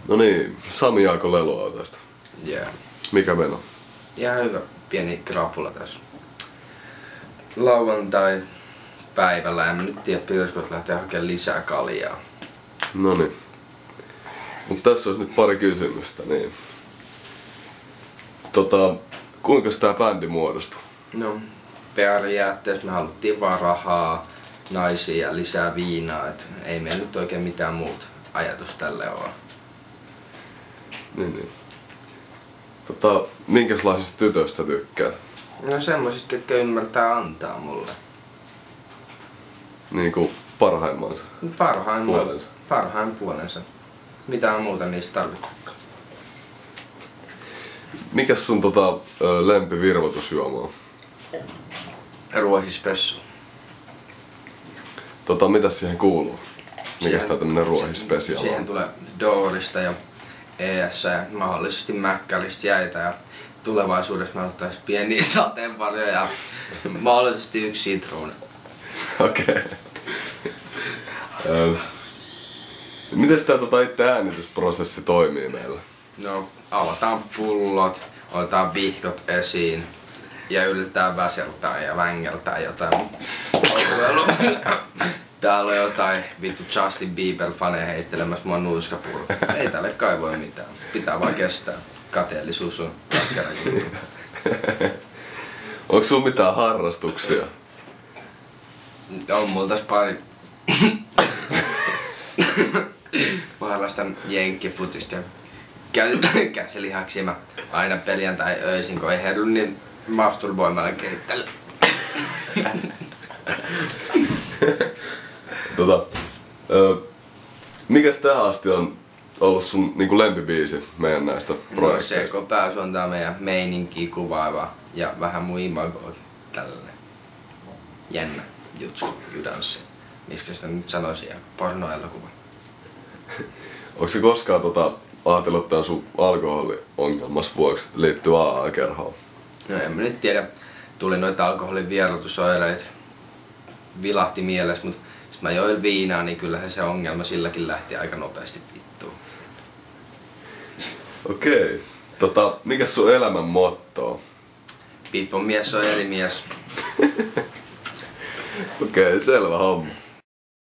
No niin, Sami Jaakko leluautoista. Yeah. Mikä meno? Ihan hyvä pieni krapula tässä. Lauantai päivällä, en mä nyt tiedä, pitäisikö lähteä hakemaan lisää kaljaa. Noniin. Mut tässä olisi nyt pari kysymystä, niin. Kuinka tää bändi muodostui? No, periaatteessa me haluttiin vaan rahaa, naisia ja lisää viinaa, et ei meillä nyt oikein mitään muuta ajatus tälle ole. Niin. Minkälaisista tytöistä tykkäät? No semmosista, ketkä ymmärtää antaa mulle. Niinku parhaimmansa? Parhain puolensa. Mitään muuta niistä tarvitsekaan. Mikäs sun lempivirvoitusjuoma on? Ruohispessu. Mitäs siihen kuuluu? Mikäs tää tämmönen ruohispesiaali on? Siihen tulee Doorista ja ES ja mahdollisesti Mäkkäristä jäitä ja tulevaisuudessa me ottaisin pieniä sateenvarjoja ja mahdollisesti yksi sitruuna. Okei. Mites tää itse äänitysprosessi toimii meillä? No, avataan pullot, otetaan vihkot esiin ja yritetään väseltää ja vängeltää jotain. Täällä on jotain vittu Justin Bieber-faneja heittelemässä mua nuiskapurua. Ei tälle kai voi mitään. Pitää vaan kestää. Kateellisuus on katkera juttu. Onks sulla mitään harrastuksia? On mulla tässä pari. Mä harrastan jenkkifutista ja käsilihaksia. Mä aina perjantai öisin, kun ei herry, niin masturboimalla keittelen. Mikäs tähän asti on ollut sun niinku lempibiisi meidän näistä projekteista? No se, kun pääsy on tää meidän meininkiä kuvaava ja vähän mun imagoakin tällainen jännä jutsu, judanssi. Miskä sitä nyt sanoisin, ja pornoelokuva. Onko se koskaan ajatellut tämän sun alkoholiongelmas vuoksi liittyy AA-kerhoon? No en mä nyt tiedä. Tuli noita alkoholin vierotusoireita. Vilahti mielessä, mut sit mä join viinaa, niin kyllähän se ongelma silläkin lähti aika nopeasti vittuun. Okei. Mikäs sun elämän motto on? Pippon mies on eri mies. Okei, selvä homma.